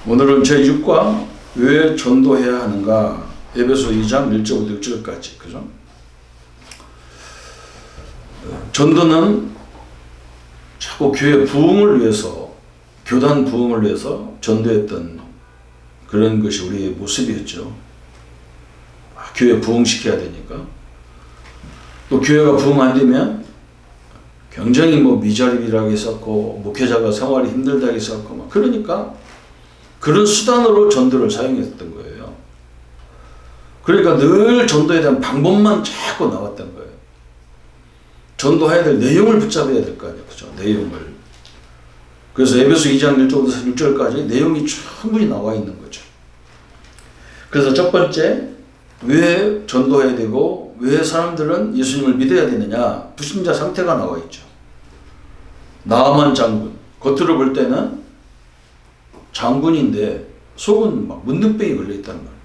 오늘은 제6과 왜 전도해야 하는가, 에베소 2장 1절부터 6절까지. 그죠? 전도는 자꾸 교회 부흥을 위해서, 교단 부흥을 위해서 전도했던 그런 것이 우리의 모습이었죠. 교회 부흥시켜야 되니까. 또 교회가 부흥 안 되면 굉장히 미자립이라고 했었고, 목회자가 생활이 힘들다고 했었고, 그러니까 그런 수단으로 전도를 사용했던 거예요. 그러니까 늘 전도에 대한 방법만 자꾸 나왔던 거예요. 전도해야 될 내용을 붙잡아야 될 거 아니에요. 그죠? 내용을. 그래서 에베소 2장 1절부터 6절까지 내용이 충분히 나와 있는 거죠. 그래서 첫 번째, 왜 전도해야 되고 왜 사람들은 예수님을 믿어야 되느냐, 불신자 상태가 나와 있죠. 나아만 장군, 겉으로 볼 때는 장군인데 속은 막 문둥병이 걸려있다는 말이에요.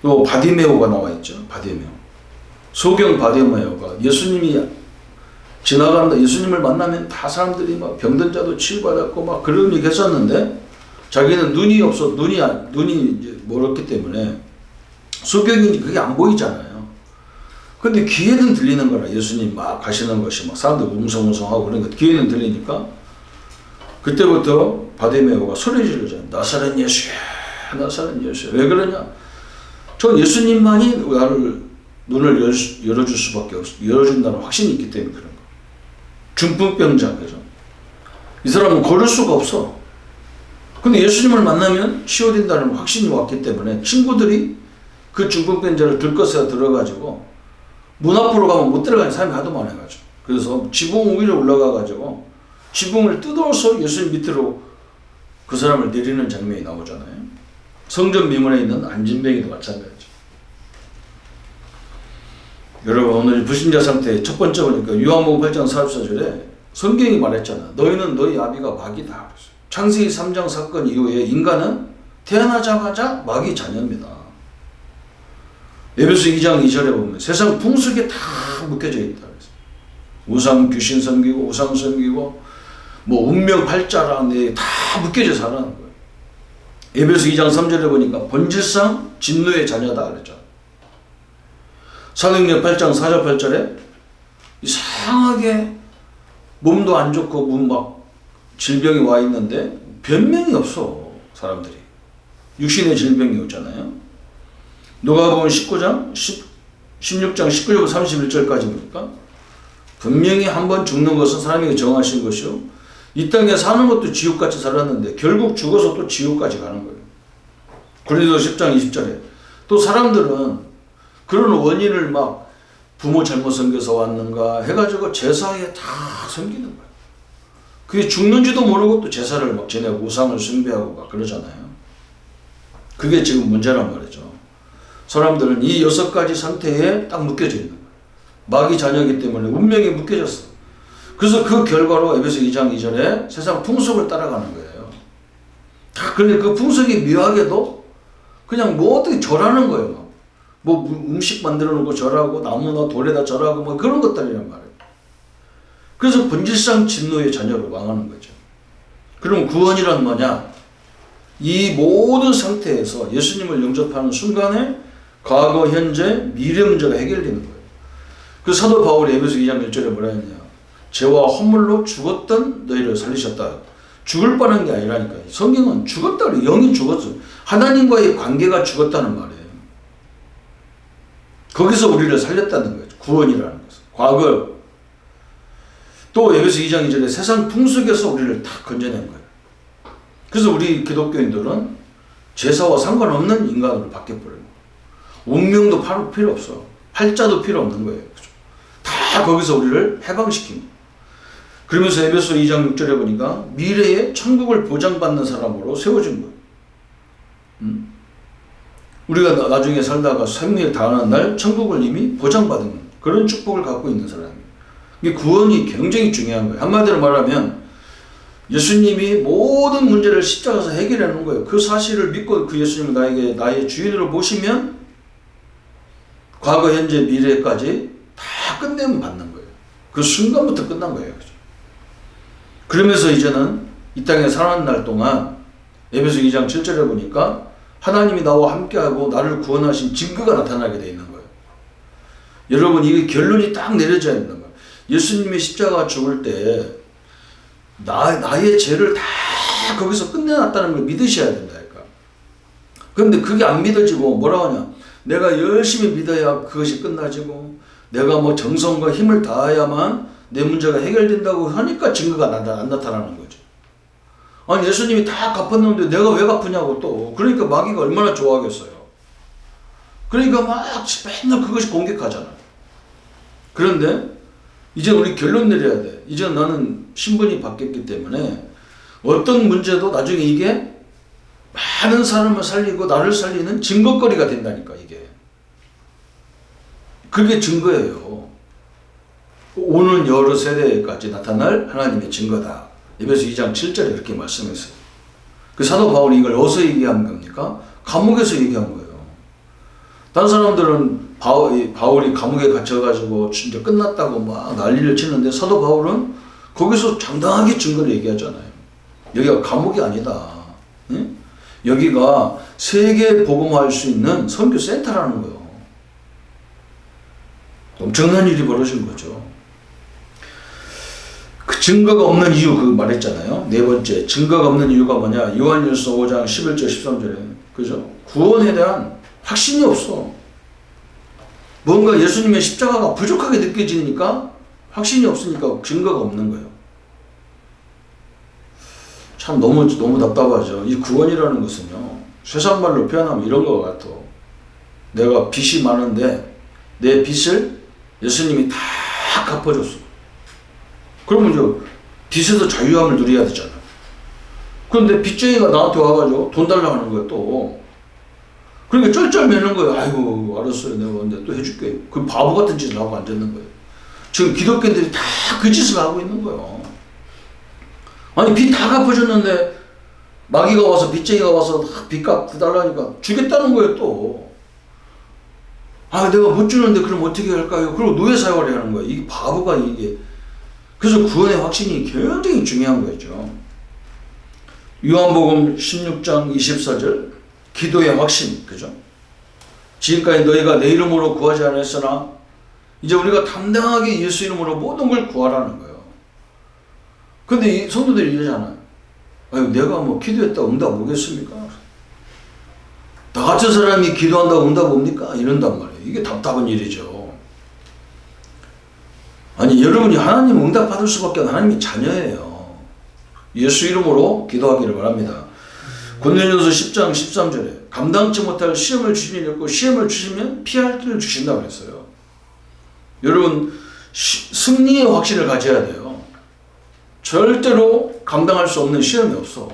또 바디메오가 나와 있죠. 바디메오. 소경 바디메오가 예수님이 지나간다, 예수님을 만나면 다 사람들이 막 병든 자도 치유받았고 막 그런 얘기 했었는데, 자기는 눈이 없어, 눈이 이제 멀었기 때문에 소경이 그게 안 보이잖아요. 근데 귀에는 들리는 거라. 예수님 막 가시는 것이 막 사람들 웅성웅성하고 그런 것 귀에는 들리니까 그때부터 바디메오가 소리 지르잖아요. 나사렛 예수야, 나사렛 예수야. 왜 그러냐? 저 예수님만이 나를 눈을 열어줄 수밖에 없어. 열어준다는 확신이 있기 때문에 그런 거. 중풍병자, 그죠? 이 사람은 걸을 수가 없어. 근데 예수님을 만나면 치유된다는 확신이 왔기 때문에 친구들이 그 중풍병자를 들것에 들어가지고 문 앞으로 가면 못 들어가는 사람이 하도 많아가지고, 그래서 지붕 위로 올라가가지고 지붕을 뜯어서 예수님 밑으로 그 사람을 내리는 장면이 나오잖아요. 성전 미문에 있는 안진뱅이도 마찬가지죠. 여러분, 오늘 불신자 상태의 첫 번째 보니까 요한복음 8장 44절에 성경이 말했잖아. 너희는 너희 아비가 마귀다. 창세기 3장 사건 이후에 인간은 태어나자마자 마귀 자녀입니다. 에베소 2장 2절에 보면 세상 풍속에 다 묶여져 있다. 우상 귀신 섬기고 우상 섬기고 운명 팔자랑 다 묶여져 살아가는 거예요. 에베소 2장 3절에 보니까 본질상 진노의 자녀다 그랬죠. 사도행전 8장 4절 8절에 이상하게 몸도 안 좋고 막 질병이 와 있는데 변명이 없어. 사람들이 육신의 질병이 오잖아요. 누가복음 19장 16장 19절부터 31절까지 보니까 분명히 한번 죽는 것은 사람에게 정하신 것이요, 이 땅에 사는 것도 지옥같이 살았는데 결국 죽어서 또 지옥까지 가는 거예요. 고린도서 10장 20절에 또 사람들은 그런 원인을 막 부모 잘못 섬겨서 왔는가 해가지고 제사에 다 섬기는 거예요. 그게 죽는지도 모르고 또 제사를 막 지내고 우상을 숭배하고 막 그러잖아요. 그게 지금 문제란 말이죠. 사람들은 이 6가지 상태에 딱 묶여져 있는 거예요. 마귀 자녀이기 때문에 운명이 묶여졌어. 그래서 그 결과로 에베소 2장 2절에 세상 풍속을 따라가는 거예요. 그런데 그 풍속이 묘하게도 그냥 어떻게 절하는 거예요. 음식 만들어 놓고 절하고 나무나 돌에다 절하고 그런 것들이란 말이에요. 그래서 본질상 진노의 자녀로 망하는 거죠. 그럼 구원이란 뭐냐? 이 모든 상태에서 예수님을 영접하는 순간에 과거, 현재, 미래 문제가 해결되는 거예요. 그 사도 바울이 에베소 2장 1절에 뭐라 했냐? 죄와 허물로 죽었던 너희를 살리셨다. 죽을 뻔한 게 아니라니까. 성경은 죽었다 그래. 영이 죽었어. 하나님과의 관계가 죽었다는 말이에요. 거기서 우리를 살렸다는 거죠. 구원이라는 것은. 과거. 또 에베소 2장 2절에 세상 풍속에서 우리를 다 건져낸 거예요. 그래서 우리 기독교인들은 제사와 상관없는 인간으로 바뀌어버려요. 운명도 필요 없어. 팔자도 필요 없는 거예요. 그죠? 다 거기서 우리를 해방시킨 거예요. 그러면서 에베소 2장 6절에 보니까 미래에 천국을 보장받는 사람으로 세워준 거예요. 우리가 나중에 살다가 생명을 다하는 날 천국을 이미 보장받은 그런 축복을 갖고 있는 사람이에요. 이 구원이 굉장히 중요한 거예요. 한마디로 말하면 예수님이 모든 문제를 십자가에서 해결해 놓은 거예요. 그 사실을 믿고 그 예수님을 나의 주인으로 모시면 과거, 현재, 미래까지 다 끝내면 받는 거예요. 그 순간부터 끝난 거예요. 그러면서 이제는 이 땅에 살아가는 날 동안 에베소 2장 7절에 보니까 하나님이 나와 함께하고 나를 구원하신 증거가 나타나게 되어 있는 거예요. 여러분, 이게 결론이 딱 내려져야 된단 말이에요. 예수님이 십자가 죽을 때 나의 죄를 다 거기서 끝내놨다는 걸 믿으셔야 된다니까. 그런데 그게 안 믿어지고 뭐라고 하냐, 내가 열심히 믿어야 그것이 끝나지고 내가 뭐 정성과 힘을 다해야만 내 문제가 해결된다고 하니까 증거가 안 나타나는 거죠. 아니, 예수님이 다 갚았는데 내가 왜 갚으냐고 또. 그러니까 마귀가 얼마나 좋아하겠어요. 그러니까 막 맨날 그것이 공격하잖아요. 그런데 이제 우리 결론 내려야 돼. 이제 나는 신분이 바뀌었기 때문에 어떤 문제도 나중에 이게 많은 사람을 살리고 나를 살리는 증거거리가 된다니까, 이게. 그게 증거예요. 오는 여러 세대까지 나타날 하나님의 증거다. 에베소 2장 7절에 그렇게 말씀했어요. 그 사도 바울이 이걸 어디서 얘기한 겁니까? 감옥에서 얘기한 거예요. 다른 사람들은 바울이 감옥에 갇혀가지고 진짜 끝났다고 막 난리를 치는데 사도 바울은 거기서 당당하게 증거를 얘기하잖아요. 여기가 감옥이 아니다. 응? 여기가 세계 복음화할 수 있는 선교 센터라는 거예요. 엄청난 일이 벌어진 거죠. 그 증거가 없는 이유, 그 말했잖아요. 네 번째, 증거가 없는 이유가 뭐냐? 요한일서 5장 11절 13절에 그죠? 구원에 대한 확신이 없어. 뭔가 예수님의 십자가가 부족하게 느껴지니까 확신이 없으니까 증거가 없는 거예요. 참 너무 답답하죠. 이 구원이라는 것은요, 세상 말로 표현하면 이런 것 같아. 내가 빚이 많은데 내 빚을 예수님이 다 갚아줬어. 그러면 이제 빚에서 자유함을 누려야 되잖아. 그런데 빚쟁이가 나한테 와가지고 돈 달라고 하는 거야 또. 그러니까 쩔쩔매는 거예요. 아이고 알았어요, 내가 근데 또 해줄게. 그 바보 같은 짓을 하고 앉았는 거예요. 지금 기독교인들이 다 그 짓을 하고 있는 거예요. 아니, 빚 다 갚아줬는데 마귀가 와서, 빚쟁이가 와서 빚 갚아달라니까 주겠다는 거예요 또. 아, 내가 못 주는데 그럼 어떻게 할까요? 그리고 노예 사용을 하는 거예요. 이게 바보가 이게. 그래서 구원의 확신이 굉장히 중요한 거죠. 요한복음 16장 24절, 기도의 확신, 그죠? 지금까지 너희가 내 이름으로 구하지 않았으나 이제 우리가 당당하게 예수 이름으로 모든 걸 구하라는 거예요. 근데 이 성도들이 이러잖아요. 아유, 내가 뭐 기도했다고 응답 오겠습니까? 나 같은 사람이 기도한다고 응답 옵니까? 이런단 말이에요. 이게 답답한 일이죠. 아니, 여러분이 하나님 응답 받을 수밖에 없는 하나님의 자녀예요. 예수 이름으로 기도하기를 바랍니다. 고린도전서 10장 13절에 감당치 못할 시험을 주시니 없고 시험을 주시면 피할 길을 주신다고 그랬어요. 여러분, 승리의 확신을 가져야 돼요. 절대로 감당할 수 없는 시험이 없어.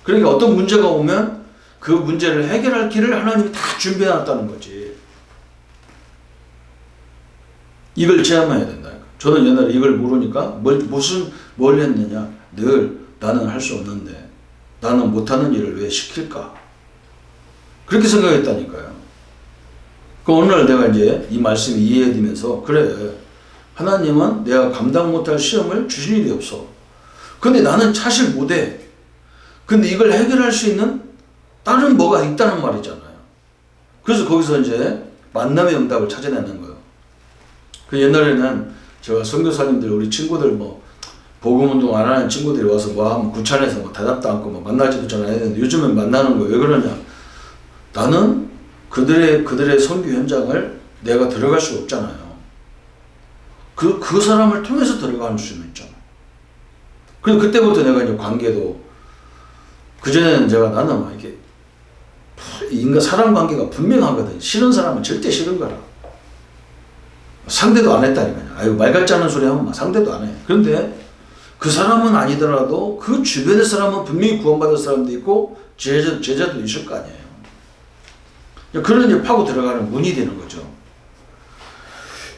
그러니까 어떤 문제가 오면 그 문제를 해결할 길을 하나님이 다 준비해놨다는 거지. 이걸 체험해야 된다. 저는 옛날에 이걸 모르니까 뭘 했느냐. 늘 나는 할 수 없는데 나는 못하는 일을 왜 시킬까? 그렇게 생각했다니까요. 그 어느 날 내가 이제 이 말씀을 이해해드리면서, 그래, 하나님은 내가 감당 못할 시험을 주신 일이 없어. 근데 나는 사실 못해. 근데 이걸 해결할 수 있는 다른 뭐가 있다는 말이잖아요. 그래서 거기서 이제 만남의 응답을 찾아내는 거예요. 그 옛날에는 제가 선교사님들, 우리 친구들 뭐 복음운동 안 하는 친구들이 와서 뭐 하면 구찬해서 뭐 대답도 않고 뭐 만나지도 잘 안 했는데 요즘은 만나는 거예요. 왜 그러냐? 나는 그들의 선교 현장을 내가 들어갈 수 없잖아요. 그 사람을 통해서 들어갈 수는 있잖아. 그리고 그때부터 내가 이제 관계도, 그전에는 나는 막 이렇게, 인간 사람 관계가 분명하거든. 싫은 사람은 절대 싫은 거라. 상대도 안 했다니까요. 아유, 말 같지 않은 소리 하면 막 상대도 안 해. 그런데 그 사람은 아니더라도 그 주변의 사람은 분명히 구원받을 사람도 있고, 제자도 있을 거 아니에요. 그런 이제 파고 들어가는 문이 되는 거죠.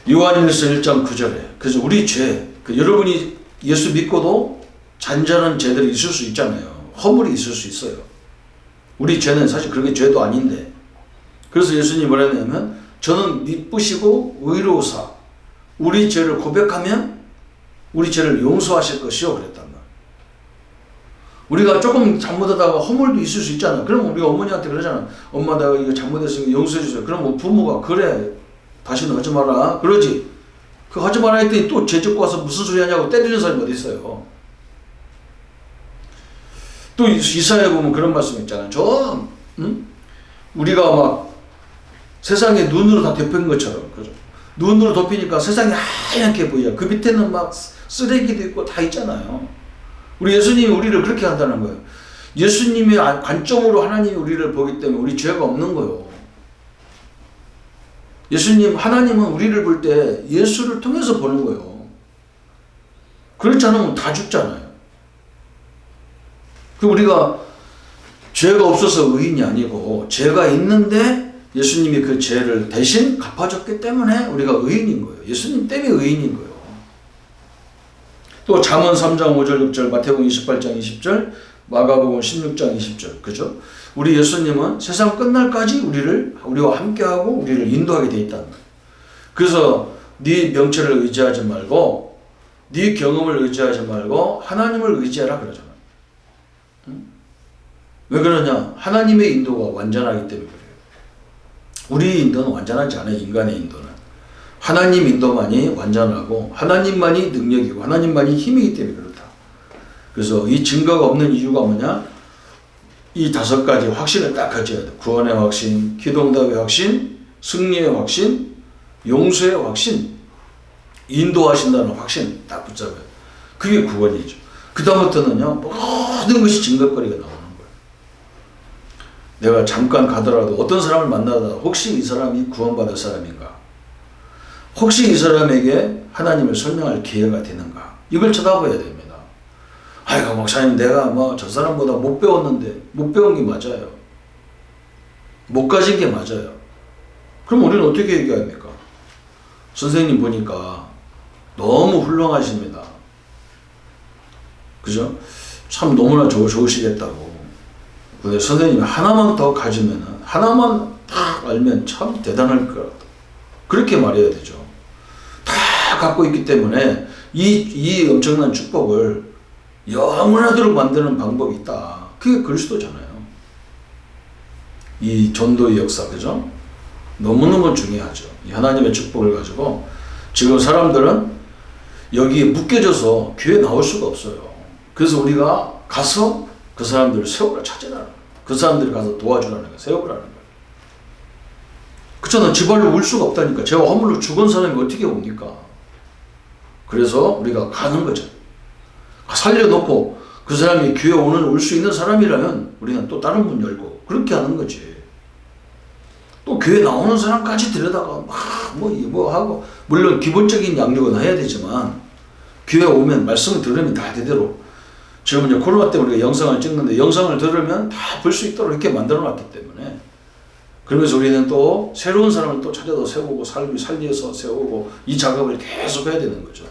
요한일서 1장 9절에. 그래서 우리 죄, 여러분이 예수 믿고도 잔잔한 죄들이 있을 수 있잖아요. 허물이 있을 수 있어요. 우리 죄는 사실 그렇게 죄도 아닌데. 그래서 예수님이 뭐라 했냐면, 저는 미쁘시고 의로우사 우리 죄를 고백하면 우리 죄를 용서하실 것이요 그랬단 말이에요. 우리가 조금 잘못하다가 허물도 있을 수 있잖아. 그럼 우리가 어머니한테 그러잖아. 엄마 내가 이거 잘못했으니까 용서해 주세요. 그럼 부모가 그래 다시는 하지 마라 그러지. 그 하지 마라 했더니 또 죄짓고 와서 무슨 소리 하냐고 때리는 사람이 어디 있어요. 또 이사야에 보면 그런 말씀 있잖아. 우리가 막 세상에 눈으로 다 덮인 것처럼, 그죠? 눈으로 덮이니까 세상이 하얗게 보여. 그 밑에는 막 쓰레기도 있고 다 있잖아요. 우리 예수님이 우리를 그렇게 한다는 거예요. 예수님의 관점으로 하나님이 우리를 보기 때문에 우리 죄가 없는 거예요. 하나님은 우리를 볼 때 예수를 통해서 보는 거예요. 그렇지 않으면 다 죽잖아요. 우리가 죄가 없어서 의인이 아니고 죄가 있는데 예수님이 그 죄를 대신 갚아줬기 때문에 우리가 의인인 거예요. 예수님 때문에 의인인 거예요. 또 잠언 3장 5절 6절, 마태복음 28장 20절, 마가복음 16장 20절, 그죠? 우리 예수님은 세상 끝날까지 우리와 함께하고 우리를 인도하게 돼 있다는 거예요. 그래서 네 명체를 의지하지 말고 네 경험을 의지하지 말고 하나님을 의지하라 그러잖아요. 왜 그러냐? 하나님의 인도가 완전하기 때문에 그래요. 우리 인도는 완전하지 않아요. 인간의 인도는. 하나님 인도만이 완전하고 하나님만이 능력이고 하나님만이 힘이기 때문에 그렇다. 그래서 이 증거가 없는 이유가 뭐냐? 이 5가지 확신을 딱 가져야 돼. 구원의 확신, 기도응답의 확신, 승리의 확신, 용서의 확신, 인도하신다는 확신 딱 붙잡아요. 그게 구원이죠. 그 다음부터는요, 모든 것이 증거거리가 나오는 거예요. 내가 잠깐 가더라도 어떤 사람을 만나다 혹시 이 사람이 구원받을 사람인가? 혹시 이 사람에게 하나님을 설명할 기회가 되는가? 이걸 쳐다봐야 됩니다. 아이고 목사님 내가 저 사람보다 못 배웠는데 못 배운 게 맞아요. 못 가진 게 맞아요. 그럼 우리는 어떻게 얘기합니까? 선생님 보니까 너무 훌륭하십니다. 그죠? 참 너무나 좋으시겠다고. 근데 선생님이 하나만 더 가지면은 하나만 딱 알면 참 대단할 것 같다. 그렇게 말해야 되죠. 다 갖고 있기 때문에 이 엄청난 축복을 영원하도록 만드는 방법이 있다. 그게 그리스도잖아요. 이 전도의 역사, 그죠? 너무너무 중요하죠. 이 하나님의 축복을 가지고 지금 사람들은 여기에 묶여져서 교회 나올 수가 없어요. 그래서 우리가 가서 그 사람들을 세우라 찾으라는 거예요. 그 사람들을 가서 도와주라는 거예요. 세우라는 거예요. 그렇잖아. 지발로 울 수가 없다니까. 죄와 허물로 죽은 사람이 어떻게 옵니까? 그래서 우리가 가는 거죠. 살려놓고 그 사람이 교회 올 수 있는 사람이라면 우리는 또 다른 문 열고 그렇게 하는 거지. 또 교회 나오는 사람까지 데려다가 뭐 하고, 물론 기본적인 양육은 해야 되지만 교회 오면 말씀을 들으면 다 제대로, 지금 이제 코로나 때문에 우리가 영상을 찍는데 영상을 들으면 다 볼 수 있도록 이렇게 만들어 놨기 때문에, 그러면서 우리는 또 새로운 사람을 또 찾아서 세우고 살려서 세우고 이 작업을 계속 해야 되는 거죠.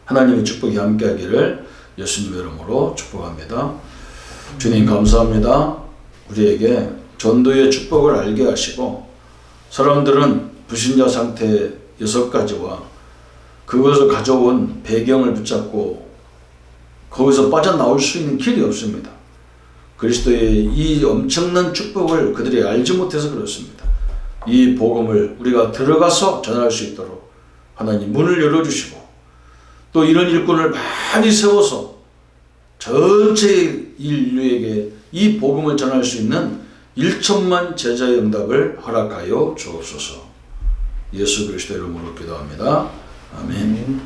하나님의 축복이 함께하기를 예수님의 이름으로 축복합니다. 주님 감사합니다. 우리에게 전도의 축복을 알게 하시고, 사람들은 불신자 상태 6가지와 그것을 가져온 배경을 붙잡고 거기서 빠져나올 수 있는 길이 없습니다. 그리스도의 이 엄청난 축복을 그들이 알지 못해서 그렇습니다. 이 복음을 우리가 들어가서 전할 수 있도록 하나님 문을 열어주시고, 또 이런 일꾼을 많이 세워서 전체 인류에게 이 복음을 전할 수 있는 1천만 제자의 응답을 허락하여 주옵소서. 예수 그리스도 이름으로 기도합니다. 아멘.